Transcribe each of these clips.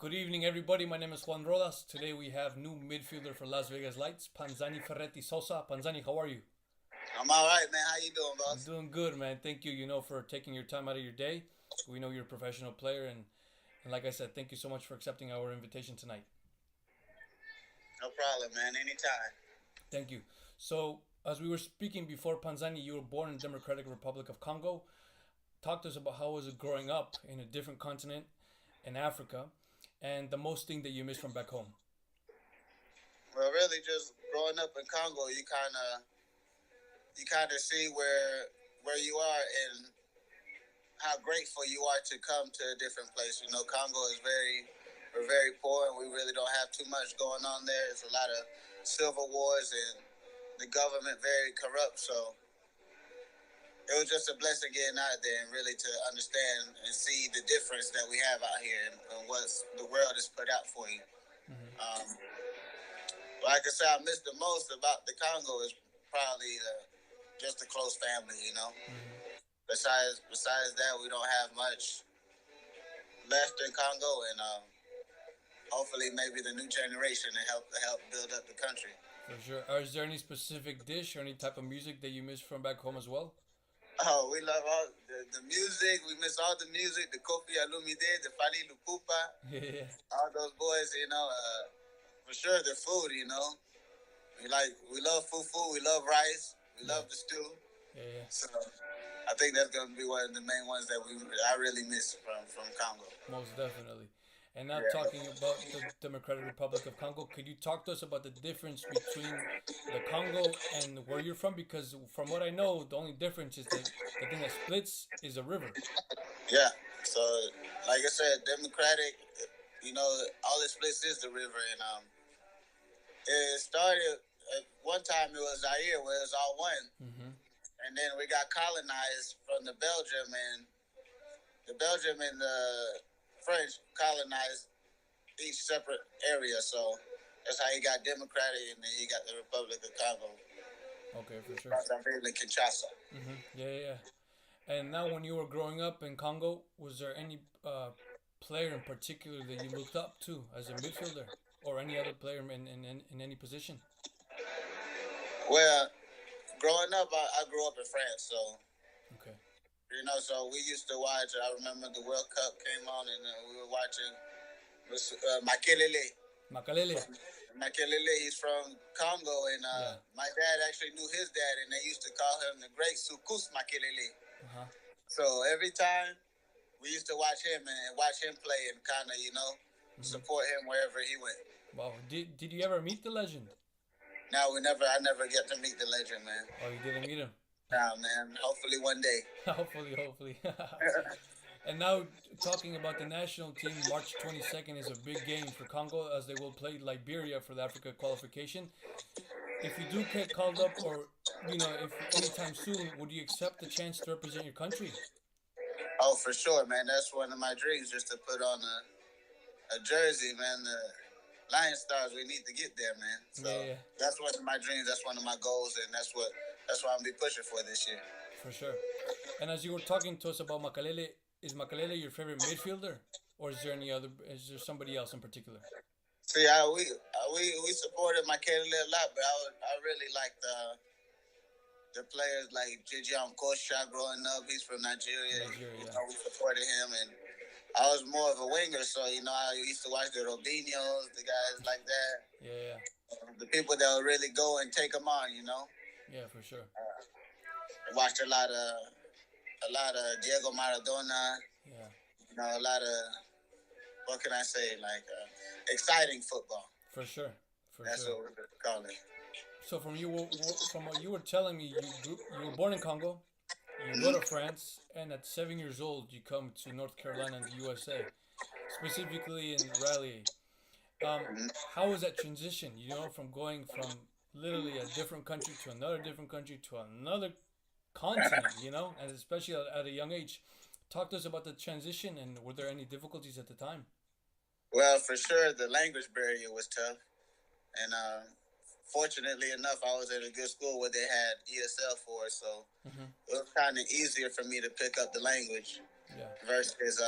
Good evening, everybody. My name is Juan Rodas. Today we have new midfielder for Las Vegas Lights, Panzani Ferrety Sosa. Panzani, how are you? I'm all right, man. How you doing, I'm boss? doing good, man. Thank you, for taking your time out of your day. We know you're a professional player, and like I said, thank you so much for accepting our invitation tonight. No problem, man. Anytime. Thank you. So, as we were speaking before, Panzani, you were born in the Democratic Republic of Congo. Talk to us about how was it growing up in a different continent in Africa, and the most thing that you miss from back home. Well, really, just growing up in Congo, you kind of see where you are and how grateful you are to come to a different place. You know, Congo is we're very poor, and we really don't have too much going on there. There's a lot of civil wars, and the government very corrupt. So it was just a blessing getting out there and really to understand and see the difference that we have out here and what the world has put out for you. Mm-hmm. Like I said, I miss the most about the Congo is probably just the close family. You know, Mm-hmm. besides that, we don't have much left in Congo, and hopefully maybe the new generation to help build up the country. For sure. Is there any specific dish or any type of music that you miss from back home as well? Oh, we love all the music. We miss all the music. The Kofi Alumide, the Fali Lupupa, Yeah, all those boys. You know, for sure the food. You know, we love fufu. We love rice. We yeah, love the stew. yeah. So I think that's gonna be one of the main ones that I really miss from Congo. Most definitely. And now Yeah. talking about the Democratic Republic of Congo, could you talk to us about the difference between the Congo and where you're from? Because from what I know, the only difference is that the thing that splits is a river. Yeah. So like I said, Democratic. You know, all it splits is the river, and it started at one time. It was Zaire, where it was all one, Mm-hmm. and then we got colonized from the Belgium and the French colonized each separate area. So that's how you got Democratic, and then you got the Republic of Congo. Okay, for sure. Brazzaville and Kinshasa. Mm-hmm. Yeah, yeah, yeah. And now, when you were growing up in Congo, was there any player in particular that you looked up to as a midfielder, or any other player in any position? Well, growing up, I grew up in France, so Okay. so we used to watch. I remember the World Cup came on, and we were watching Makelele. Makalele. Makelele, he's from Congo, and Yeah. my dad actually knew his dad, and they used to call him the Great Sukus Makelele. Uh huh. So every time we used to watch him and watch him play, and kind of Mm-hmm. support him wherever he went. Wow. Did you ever meet the legend? Now I never get to meet the legend, man. Oh, you didn't meet him. Nah, man. Hopefully one day. Hopefully, hopefully. And now, talking about the national team, March 22nd is a big game for Congo as they will play Liberia for the Africa qualification. If you do get called up, or if anytime soon, would you accept the chance to represent your country? Oh, for sure, man. That's one of my dreams, just to put on a jersey, man. The Lion Stars, we need to get there, man. So Yeah, yeah, that's one of my dreams. That's one of my goals, and that's what I'm gonna be pushing for this year. for sure. And as you were talking to us about Makalele, is Makalele your favorite midfielder, or is there any other? Is there somebody else in particular? See, we supported my candidate a lot, but I really like the players like Jijian Kosha growing up. He's from Nigeria. Nigeria, yeah, We supported him, and I was more of a winger, so I used to watch the Robinhos, the guys like that, yeah, the people that would really go and take them on. yeah, for sure, I watched a lot of Diego Maradona. yeah, A lot of what can I say, like exciting football. for sure, for That's sure. what we're calling it. So from what you were telling me, you were born in Congo, you go to France, and at 7 years old, you come to North Carolina in the USA, specifically in Raleigh. Um, how was that transition? From going from literally a different country to another different country to another continent. And especially at a young age. Talk to us about the transition, and were there any difficulties at the time? Well, for sure, the language barrier was tough, and fortunately enough, I was at a good school where they had ESL for it, so Mm-hmm. it was kind of easier for me to pick up the language Yeah. versus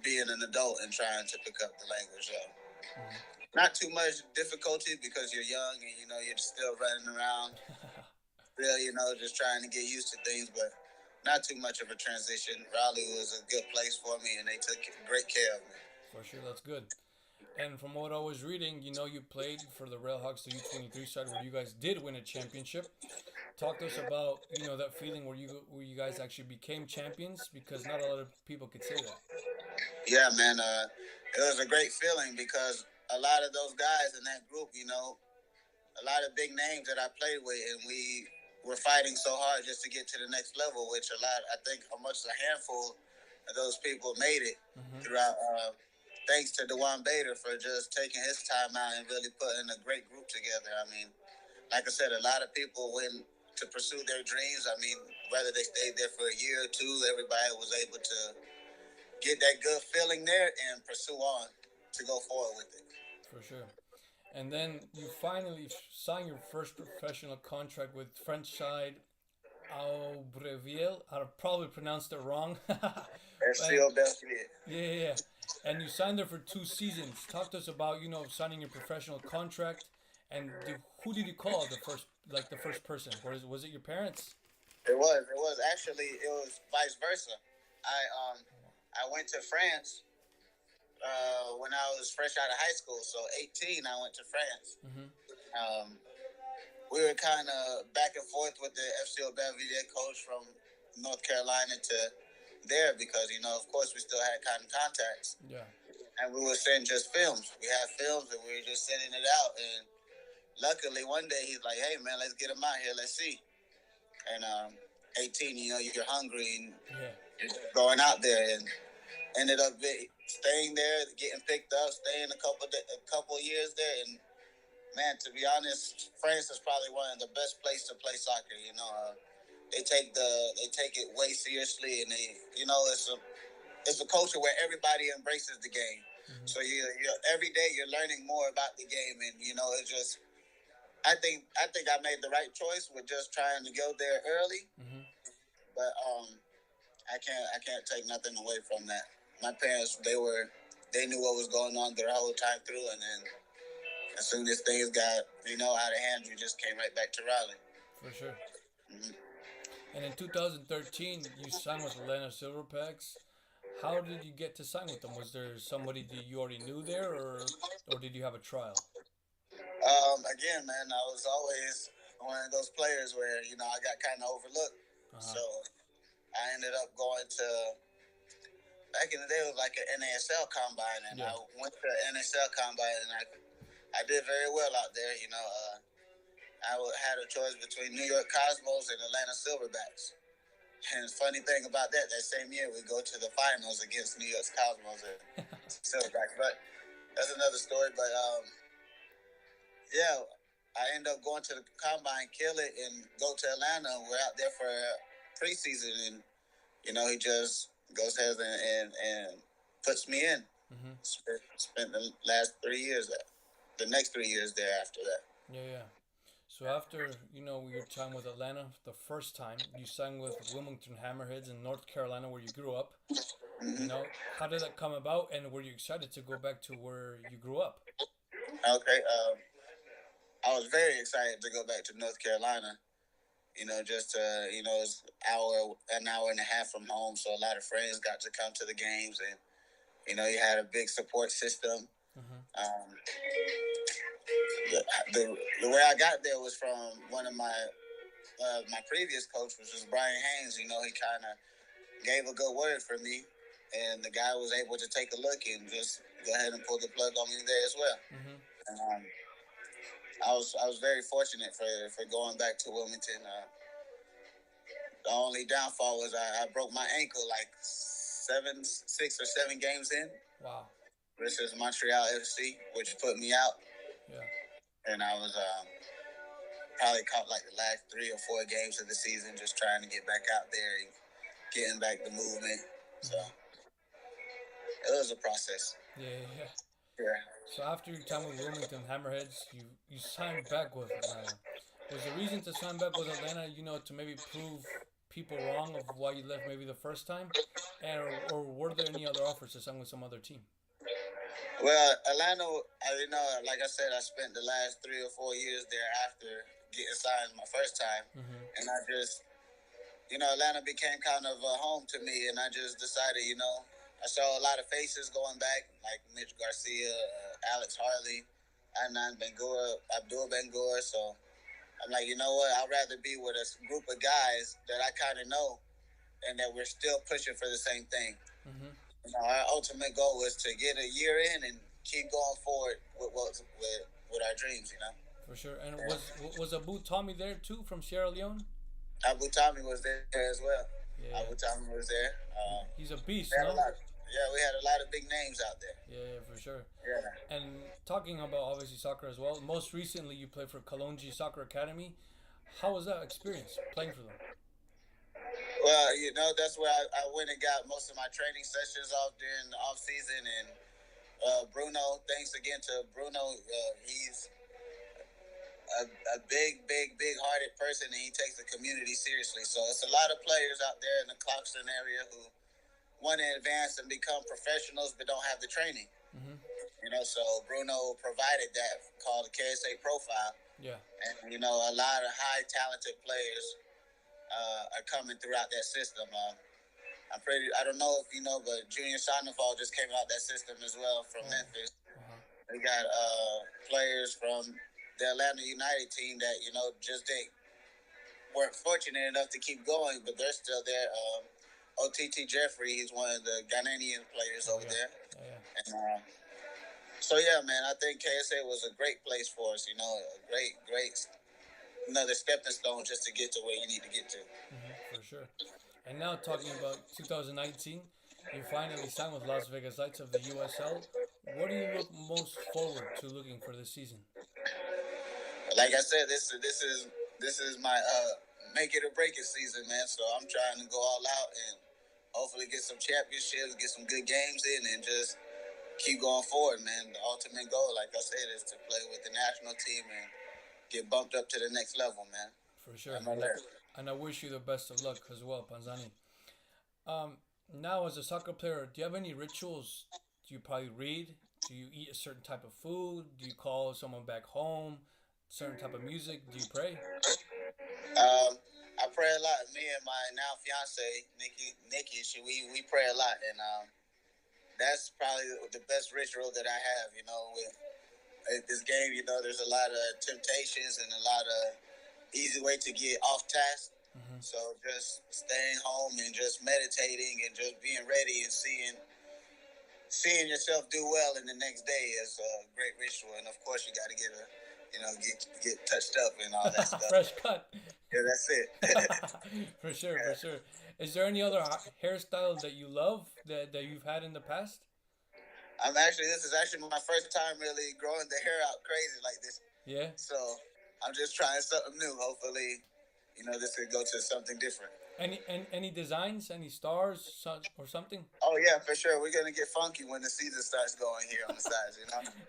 being an adult and trying to pick up the language. Mm-hmm. Not too much difficulty because you're young and you're still running around, really, just trying to get used to things, but not too much of a transition. Raleigh was a good place for me, and they took great care of me. For sure, that's good. And from what I was reading, you played for the Redhawks, the U23 side, where you guys did win a championship. Talk to us about that feeling where you guys actually became champions, because not a lot of people could say that. Yeah, man, it was a great feeling because a lot of those guys in that group, a lot of big names that I played with, and we were fighting so hard just to get to the next level, which I think almost a handful of those people made it throughout. Thanks to Dewan Bader for just taking his time out and really putting a great group together. I mean, like I said, a lot of people went to pursue their dreams. I mean, whether they stayed there for a year or two, everybody was able to get that good feeling there and pursue on to go forward with it. For sure. And then you finally signed your first professional contract with French side Aubreviel. I probably pronounced it wrong. Silverbacks. Yeah. And you signed there for 2 seasons. Talk to us about signing your professional contract. And who did you call the first person? Was it your parents? It was actually vice versa. I went to France when I was fresh out of high school. So 18, I went to France. Mm-hmm. We were kind of back and forth with the FC Aubervilliers coach from North Carolina to there because, of course, we still had kind of contacts. Yeah. And we were sending just films. We had films and we were just sending it out. And luckily, one day he's like, hey, man, let's get him out here. Let's see. And 18, you're hungry and you're going out there. And ended up staying there, getting picked up, staying a couple years there. And, man, to be honest, France is probably one of the best places to play soccer. They take it way seriously, and it's a culture where everybody embraces the game. Mm-hmm. So you every day you're learning more about the game, and it's just. I think I made the right choice with just trying to go there early, but I can't take nothing away from that. My parents they knew what was going on their whole time through, and then as soon as things got out of hand, we just came right back to Raleigh. For sure. Mm-hmm. And in 2013, you signed with Atlanta Silverbacks. How did you get to sign with them? Was there somebody that you already knew there, or did you have a trial? Again, man, I was always one of those players where I got kind of overlooked. So I ended up going to. Back in the day, it was like an NASL combine, and I went to an NASL combine, and I did very well out there. I had a choice between New York Cosmos and Atlanta Silverbacks. And the funny thing about that same year, we go to the finals against New York Cosmos and Silverbacks. But that's another story. But, I ended up going to the combine, kill it, and go to Atlanta. We're out there for preseason, and, he just goes ahead and puts me in. Mm-hmm. Spent the last 3 years there. The next 3 years there after that. Yeah. So after, your time with Atlanta, the first time, you signed with Wilmington Hammerheads in North Carolina where you grew up. Mm-hmm. How did that come about, and were you excited to go back to where you grew up? Okay. I was very excited to go back to North Carolina. Just, it's an hour and a half from home, so a lot of friends got to come to the games, and, you had a big support system. Mm-hmm. The way I got there was from one of my previous coach, which was Brian Haynes. He kind of gave a good word for me, and the guy was able to take a look and just go ahead and pull the plug on me there as well. Mm-hmm. And I was very fortunate for going back to Wilmington. The only downfall was I broke my ankle like 6 or 7 games in. Wow. Versus Montreal FC, which put me out. Yeah. And I was probably caught like the last 3 or 4 games of the season, just trying to get back out there and getting back the movement. So it was a process. Yeah. Yeah. So after your time with Wilmington Hammerheads, you signed back with Atlanta. Was the reason to sign back with Atlanta, to maybe prove people wrong of why you left maybe the first time, and or were there any other offers to sign with some other team? Well, Atlanta, like I said, I spent the last 3 or 4 years there after getting signed my first time, and I just, Atlanta became kind of a home to me, and I just decided, I saw a lot of faces going back, like Mitch Garcia, Alex Harley, Adnan Bangor, Abdul Bangor, so I'm like, you know what, I'd rather be with a group of guys that I kind of know and that we're still pushing for the same thing. Our ultimate goal was to get a year in and keep going forward with our dreams, For sure. And was Abu Tommy there too from Sierra Leone? Abu Tommy was there as well. Yeah. Abu Tommy was there. He's a beast, we no? we had a lot of big names out there. Yeah, for sure. Yeah. And talking about obviously soccer as well, most recently you played for Kalonji Soccer Academy. How was that experience playing for them? Well, that's where I went and got most of my training sessions off during the off season. And Bruno, thanks again to Bruno. He's a big hearted person, and he takes the community seriously. So it's a lot of players out there in the Clarkston area who want to advance and become professionals but don't have the training. So Bruno provided that called the KSA profile. Yeah. And a lot of high talented players are coming throughout that system. I don't know if you know, but Junior Sandoval just came out that system as well from Memphis. We got players from the Atlanta United team that they weren't fortunate enough to keep going, but they're still there. OTT Jeffrey, he's one of the Ghanaian players over there. And so yeah, man, I think KSA was a great place for us. A great another stepping stone just to get to where you need to get to. For sure. And now talking about 2019, you finally signed with Las Vegas Lights of the USL. What do you look most forward to looking for this season? Like I said, this is my make it or break it season, man. So I'm trying to go all out and hopefully get some championships, get some good games in, and just keep going forward, man. The ultimate goal, like I said, is to play with the national team and get bumped up to the next level, man. For sure. And I wish you the best of luck as well, Panzani. Now, as a soccer player, do you have any rituals? Do you probably read? Do you eat a certain type of food? Do you call someone back home? Certain type of music? Do you pray? I pray a lot. Me and my now fiance, Nikki, we pray a lot, and that's probably the best ritual that I have. With this game, there's a lot of temptations and a lot of easy way to get off task. So just staying home and just meditating and just being ready and seeing yourself do well in the next day is a great ritual. And of course, you got to get touched up and all that stuff. Fresh cut. Yeah, that's it. For sure. Is there any other hairstyle that you love that you've had in the past? This is actually my first time really growing the hair out crazy like this. Yeah. So I'm just trying something new. Hopefully, this could go to something different. Any designs, any stars or something? Oh yeah, for sure. We're gonna get funky when the season starts going here on the sides.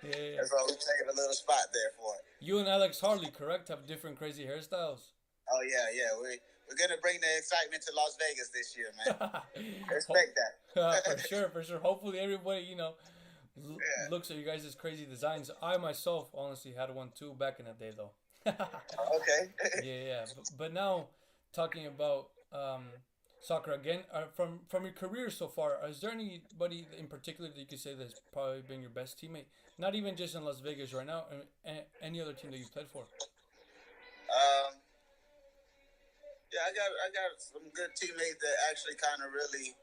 Yeah. That's why we take a little spot there for it. You and Alex Harley, correct, have different crazy hairstyles? Oh yeah. We're gonna bring the excitement to Las Vegas this year, man. Expect that. For sure. Hopefully everybody, looks at you guys' crazy designs. I myself honestly had one too back in the day though. Okay. Yeah. But now talking about soccer again, from your career so far, is there anybody in particular that you could say that's probably been your best teammate? Not even just in Las Vegas right now, any other team that you played for? Yeah, I got some good teammates that actually kind of really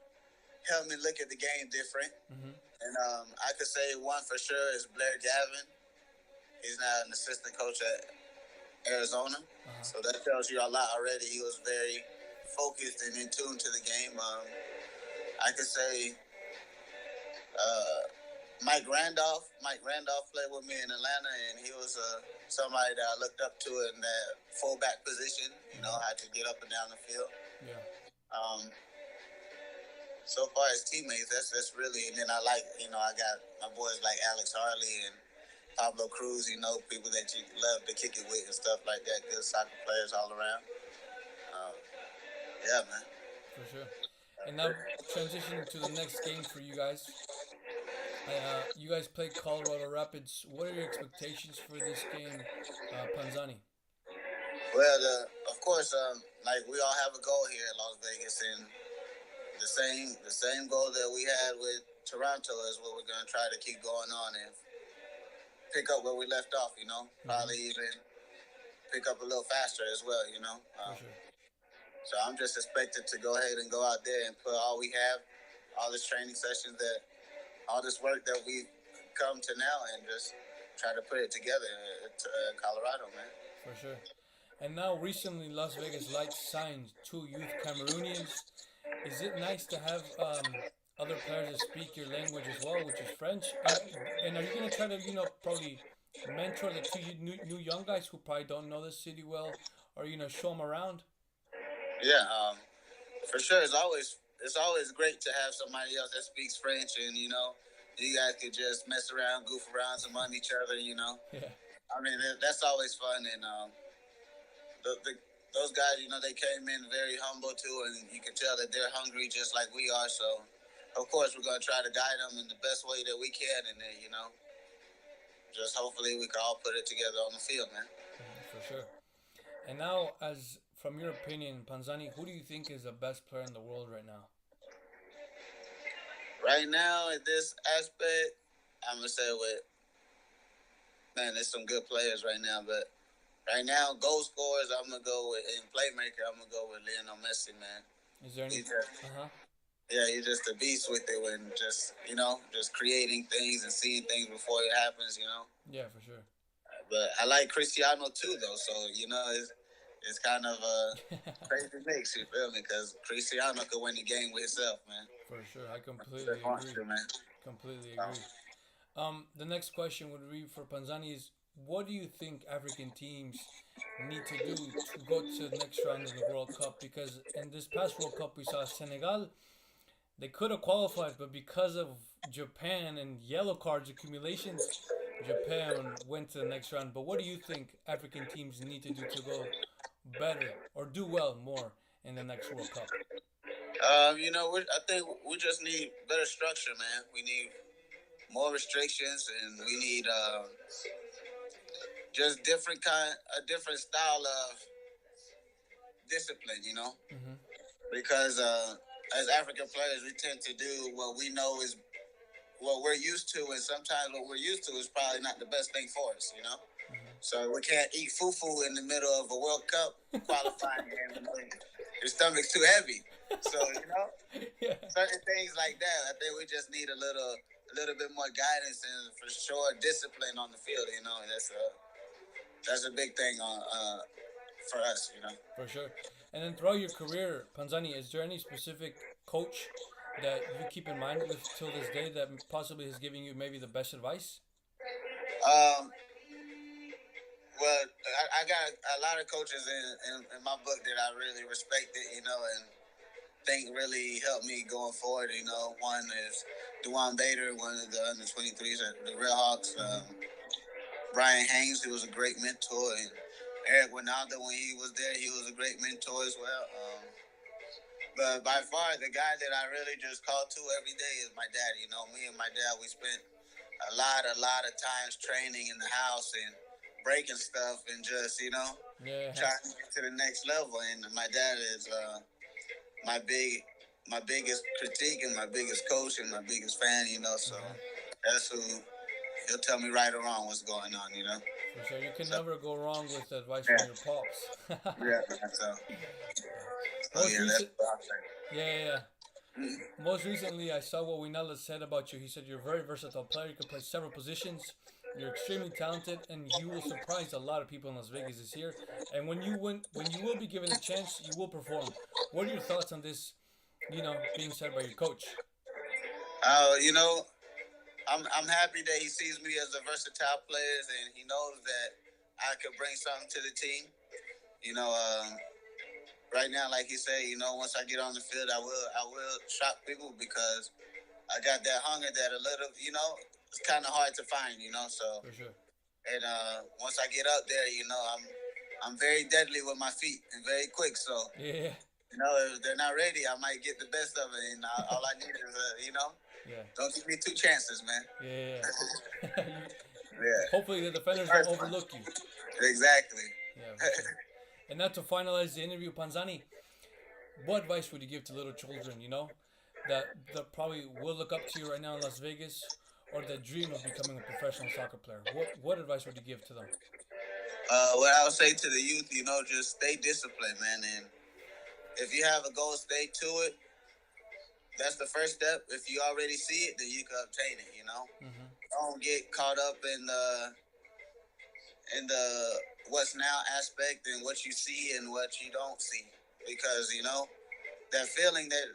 helped me look at the game different. And I could say one for sure is Blair Gavin. He's now an assistant coach at Arizona. So that tells you a lot already. He was very focused and in tune to the game. I could say Mike Randolph. Mike Randolph played with me in Atlanta, and he was somebody that I looked up to in that fullback position. Had to get up and down the field. Yeah. So far as teammates, that's really, and then I like, I got my boys like Alex Harley and Pablo Cruz, people that you love to kick it with and stuff like that. Good soccer players all around. Yeah, man. For sure. And now transitioning to the next game for you guys. You guys play Colorado Rapids. What are your expectations for this game, Panzani? Well, of course, like we all have a goal here in Las Vegas, and the same goal that we had with Toronto is what we're gonna try to keep going on and pick up where we left off. Probably even pick up a little faster as well. For sure. So I'm just expected to go ahead and go out there and put all we have, all this training sessions all this work that we've come to now, and just try to put it together at Colorado, man. For sure. And now recently, Las Vegas Lights signed two youth Cameroonians. Is it nice to have other players that speak your language as well, which is French? And are you gonna try to probably mentor the two new young guys who probably don't know the city well, or show them around? Yeah, for sure. It's always great to have somebody else that speaks French, and you guys could just mess around, goof around among each other. Yeah, I mean, that's always fun, and those guys, they came in very humble too, and you can tell that they're hungry just like we are. So, of course, we're gonna try to guide them in the best way that we can, and then just hopefully we can all put it together on the field, man. for sure. And now, as from your opinion, Panzani, who do you think is the best player in the world right now? Right now, at this aspect, I'm gonna say there's some good players right now, but right now, goal scorers, I'm gonna go with, and playmaker, I'm gonna go with Lionel Messi, man. Is there any? Yeah, he's just a beast with it when just creating things and seeing things before it happens. Yeah, for sure. But I like Cristiano too, though. So it's kind of a crazy mix. You feel me? Because Cristiano could win the game with himself, man. For sure, I completely agree. Man. Completely agree. The next question would be for Panzani is, what do you think African teams need to do to go to the next round of the World Cup? Because in this past World Cup, we saw Senegal. They could have qualified, but because of Japan and yellow cards accumulations, Japan went to the next round. But what do you think African teams need to do to go better or do well more in the next World Cup? I think we just need better structure, man. We need more restrictions, and we need just a different style of discipline, because as African players, we tend to do what we know is what we're used to, and sometimes what we're used to is probably not the best thing for us, So we can't eat fufu in the middle of a World Cup qualifying game. Your stomach's too heavy. So, certain things like that, I think we just need a little bit more guidance and for sure discipline on the field, that's a big thing for us, For sure. And then throughout your career, Panzani, is there any specific coach that you keep in mind with till this day that possibly is giving you maybe the best advice? Well, I got a lot of coaches in my book that I really respected, and think really helped me going forward. One is Dewan Bader, one of the under-23s at the Redhawks. Brian Haynes, who was a great mentor, and Eric Winalda, when he was there, he was a great mentor as well. But by far, the guy that I really just call to every day is my dad. Me and my dad, we spent a lot of times training in the house and breaking stuff and just, trying to get to the next level. And my dad is my biggest critique and my biggest coach and my biggest fan, so that's who he'll tell me right or wrong what's going on, For sure. You can never go wrong with advice from your pops. Yeah, so. Yeah. Most recently, I saw what Winalda said about you. He said you're a very versatile player. You can play several positions. You're extremely talented, and you will surprise a lot of people in Las Vegas this year. And when you will be given a chance, you will perform. What are your thoughts on this? Being said by your coach. I'm happy that he sees me as a versatile player, and he knows that I could bring something to the team. Right now, like he said, once I get on the field, I will shock people because I got that hunger that a little, it's kind of hard to find, So for sure. And once I get up there, I'm very deadly with my feet and very quick. So yeah. You know, if they're not ready, I might get the best of it, and all I need is, Yeah. don't give me 2 chances, man. Yeah. Yeah. Hopefully the defenders don't overlook you. Exactly. Yeah, for sure. And now to finalize the interview, Panzani, what advice would you give to little children, that probably will look up to you right now in Las Vegas, or that dream of becoming a professional soccer player? What advice would you give to them? What I would say to the youth, just stay disciplined, man. And if you have a goal, stay to it. That's the first step. If you already see it, then you can obtain it. Mm-hmm. Don't get caught up in the what's now aspect and what you see and what you don't see, because that feeling that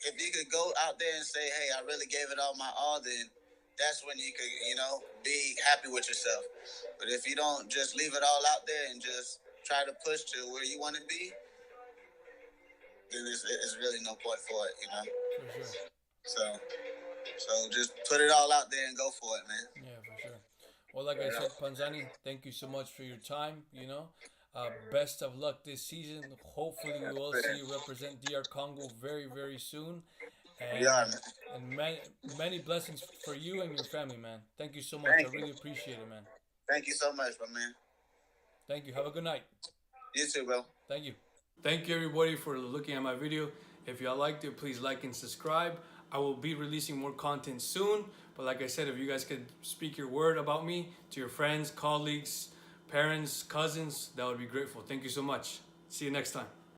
if you could go out there and say, hey, I really gave it all my all, then that's when you could be happy with yourself. But if you don't, just leave it all out there and just try to push to where you want to be, then it's really no point for it. For sure. So just put it all out there and go for it, man. Yeah, for sure. Well, like I said, Panzani, thank you so much for your time. Best of luck this season. Hopefully, we will see you represent DR Congo very, very soon. And, and many blessings for you and your family, man. Thank you so much. I really appreciate it, man. Thank you so much, my man. Thank you. Have a good night. You too, bro. Thank you. Thank you, everybody, for looking at my video. If y'all liked it, please like and subscribe. I will be releasing more content soon. But like I said, if you guys could speak your word about me to your friends, colleagues, parents, cousins, that would be grateful. Thank you so much. See you next time.